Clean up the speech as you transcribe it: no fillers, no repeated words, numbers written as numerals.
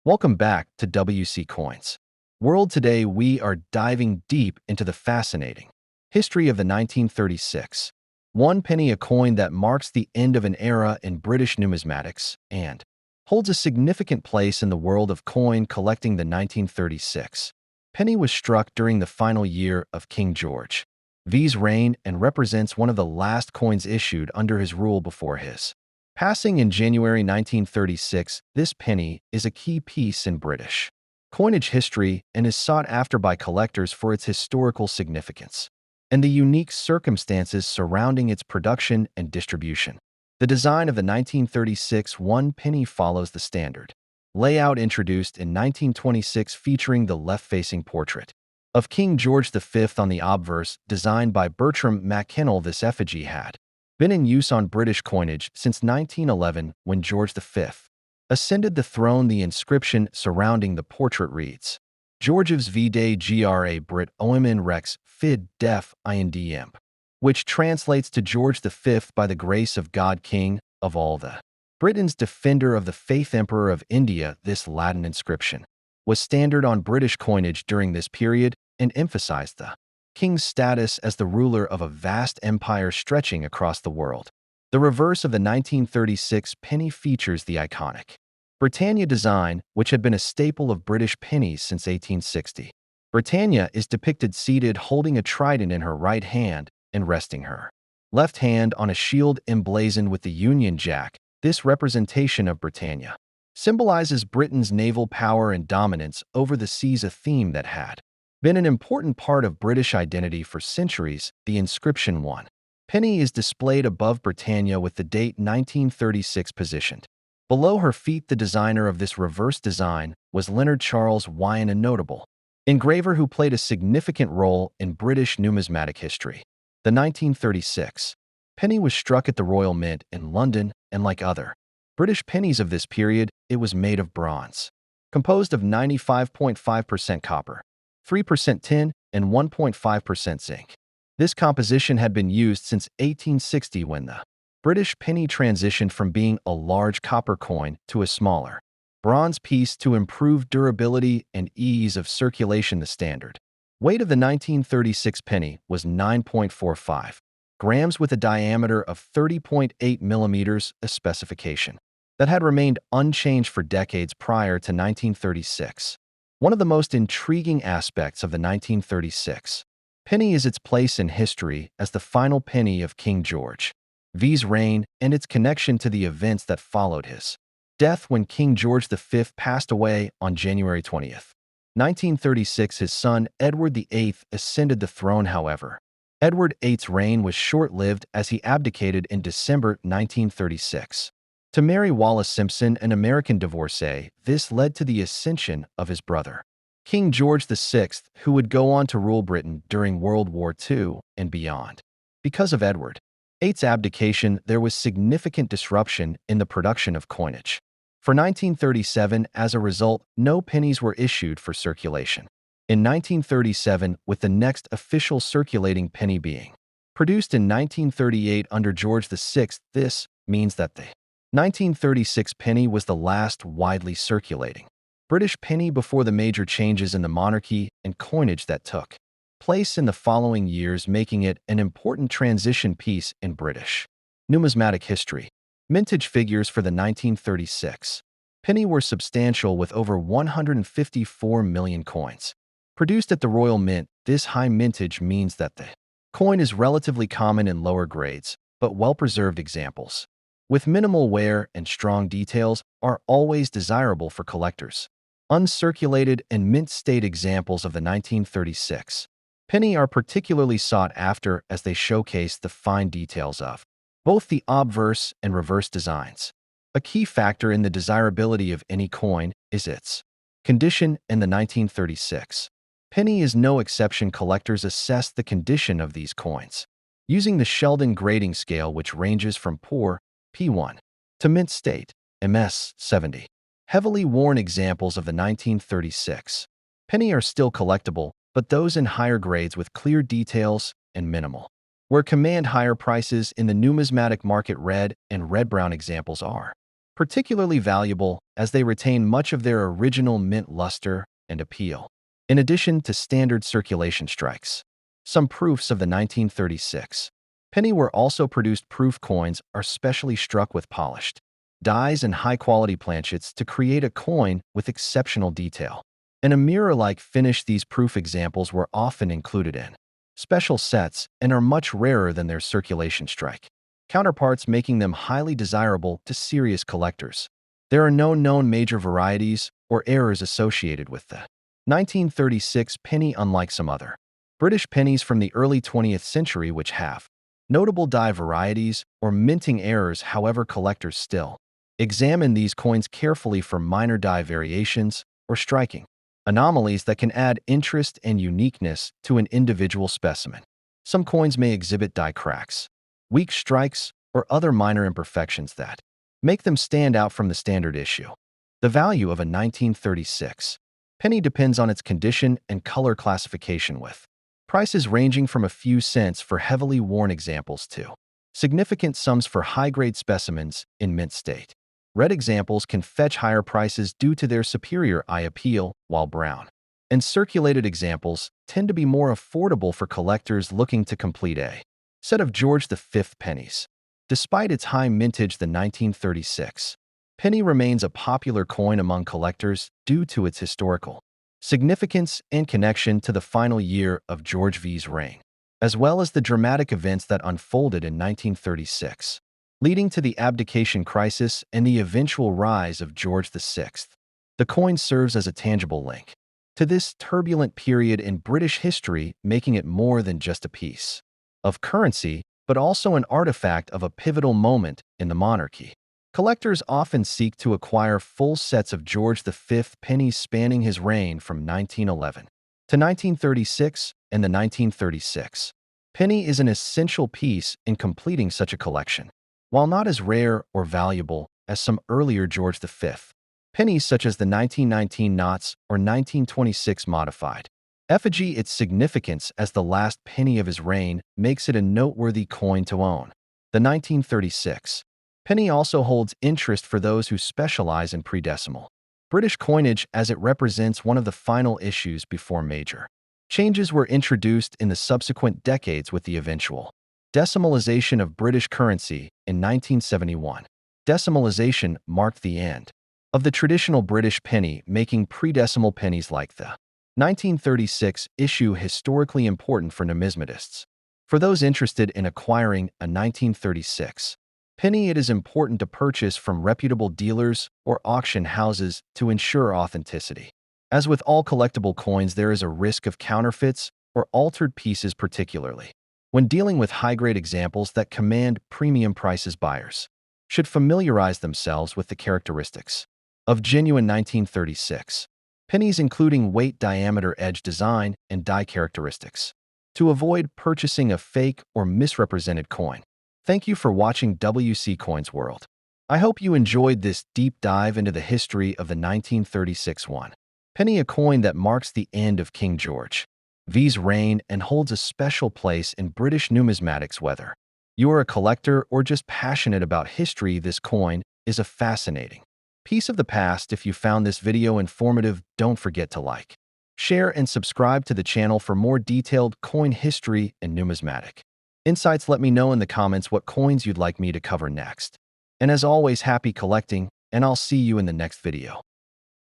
Welcome back to WC Coins. World today we are diving deep into the fascinating history of the 1936. One penny, a coin that marks the end of an era in British numismatics and holds a significant place in the world of coin collecting. The 1936 penny was struck during the final year of King George V's reign and represents one of the last coins issued under his rule before his passing in January 1936. This penny is a key piece in British coinage history and is sought after by collectors for its historical significance and the unique circumstances surrounding its production and distribution. The design of the 1936 one penny follows the standard layout introduced in 1926, featuring the left-facing portrait of King George V on the obverse, designed by Bertram Mackennal. This effigy had been in use on British coinage since 1911 when George V ascended the throne. The inscription surrounding the portrait reads, George's V Day Gra Brit Omen Rex Fid Def Ind Imp, which translates to George V by the grace of God, King of all the Britain's defender of the faith, Emperor of India. This Latin inscription was standard on British coinage during this period and emphasized the king's status as the ruler of a vast empire stretching across the world. The reverse of the 1936 penny features the iconic Britannia design, which had been a staple of British pennies since 1860. Britannia is depicted seated holding a trident in her right hand and resting her left hand on a shield emblazoned with the Union Jack. This representation of Britannia symbolizes Britain's naval power and dominance over the seas, a theme that had been an important part of British identity for centuries. The inscription one penny is displayed above Britannia with the date 1936 positioned below her feet. The designer of this reverse design was Leonard Charles Wyon, a notable engraver who played a significant role in British numismatic history. The 1936 penny was struck at the Royal Mint in London, and like other British pennies of this period, it was made of bronze, composed of 95.5% copper, 3% tin, and 1.5% zinc. This composition had been used since 1860, when the British penny transitioned from being a large copper coin to a smaller bronze piece to improve durability and ease of circulation. The standard weight of the 1936 penny was 9.45 grams with a diameter of 30.8 millimeters, a specification that had remained unchanged for decades prior to 1936. One of the most intriguing aspects of the 1936 penny is its place in history as the final penny of King George V's reign and its connection to the events that followed his death. When King George V passed away on January 20th, 1936, his son Edward VIII ascended the throne. However, Edward VIII's reign was short-lived as he abdicated in December 1936 to marry Wallis Simpson, an American divorcee. This led to the ascension of his brother, King George VI, who would go on to rule Britain during World War II and beyond. Because of Edward VIII's abdication, there was significant disruption in the production of coinage. For 1937, as a result, no pennies were issued for circulation. In 1937, with the next official circulating penny being produced in 1938 under George VI, this means that the 1936 penny was the last widely circulating British penny before the major changes in the monarchy and coinage that took place in the following years, making it an important transition piece in British numismatic history. Mintage figures for the 1936 penny were substantial, with over 154 million coins produced at the Royal Mint. This high mintage means that the coin is relatively common in lower grades, but well-preserved examples with minimal wear and strong details are always desirable for collectors. Uncirculated and mint-state examples of the 1936 penny are particularly sought after as they showcase the fine details of both the obverse and reverse designs. A key factor in the desirability of any coin is its condition, and the 1936 penny is no exception. Collectors assess the condition of these coins using the Sheldon grading scale, which ranges from poor P1 to mint state MS 70. Heavily worn examples of the 1936 penny are still collectible, but those in higher grades with clear details and minimal where command higher prices in the numismatic market. Red and red-brown examples are particularly valuable as they retain much of their original mint luster and appeal. In addition to standard circulation strikes, some proofs of the 1936 penny were also produced. Proof coins are specially struck with polished dies and high-quality planchets to create a coin with exceptional detail. And a mirror-like finish. These proof examples were often included in special sets and are much rarer than their circulation strike counterparts, making them highly desirable to serious collectors. There are no known major varieties or errors associated with the 1936 penny, unlike some other British pennies from the early 20th century which have notable die varieties or minting errors. However, collectors still examine these coins carefully for minor die variations or striking anomalies that can add interest and uniqueness to an individual specimen. Some coins may exhibit die cracks, weak strikes, or other minor imperfections that make them stand out from the standard issue. The value of a 1936 penny depends on its condition and color classification, with prices ranging from a few cents for heavily worn examples to significant sums for high-grade specimens in mint state. Red examples can fetch higher prices due to their superior eye appeal, while brown and circulated examples tend to be more affordable for collectors looking to complete a set of George V pennies. Despite its high mintage, the 1936 penny remains a popular coin among collectors due to its historical significance and connection to the final year of George V's reign, as well as the dramatic events that unfolded in 1936, leading to the abdication crisis and the eventual rise of George VI. The coin serves as a tangible link to this turbulent period in British history, making it more than just a piece of currency, but also an artifact of a pivotal moment in the monarchy. Collectors often seek to acquire full sets of George V pennies spanning his reign from 1911 to 1936, and the 1936 penny is an essential piece in completing such a collection. While not as rare or valuable as some earlier George V pennies such as the 1919 knots or 1926 modified effigy, its significance as the last penny of his reign makes it a noteworthy coin to own. The 1936 penny also holds interest for those who specialize in pre-decimal British coinage, as it represents one of the final issues before major changes were introduced in the subsequent decades with the eventual decimalization of British currency in 1971. Decimalization marked the end of the traditional British penny, making pre-decimal pennies like the 1936 issue historically important for numismatists. For those interested in acquiring a 1936 penny, it is important to purchase from reputable dealers or auction houses to ensure authenticity. As with all collectible coins, there is a risk of counterfeits or altered pieces, particularly when dealing with high-grade examples that command premium prices. Buyers should familiarize themselves with the characteristics of genuine 1936 pennies, including weight, diameter, edge design, and die characteristics, to avoid purchasing a fake or misrepresented coin. Thank you for watching WC Coins World. I hope you enjoyed this deep dive into the history of the 1936 penny, a coin that marks the end of King George V's reign and holds a special place in British numismatics. Whether you are a collector or just passionate about history, this coin is a fascinating piece of the past. If you found this video informative, don't forget to like, share, and subscribe to the channel for more detailed coin history and numismatic insights. Let me know in the comments what coins you'd like me to cover next. And as always, happy collecting, and I'll see you in the next video.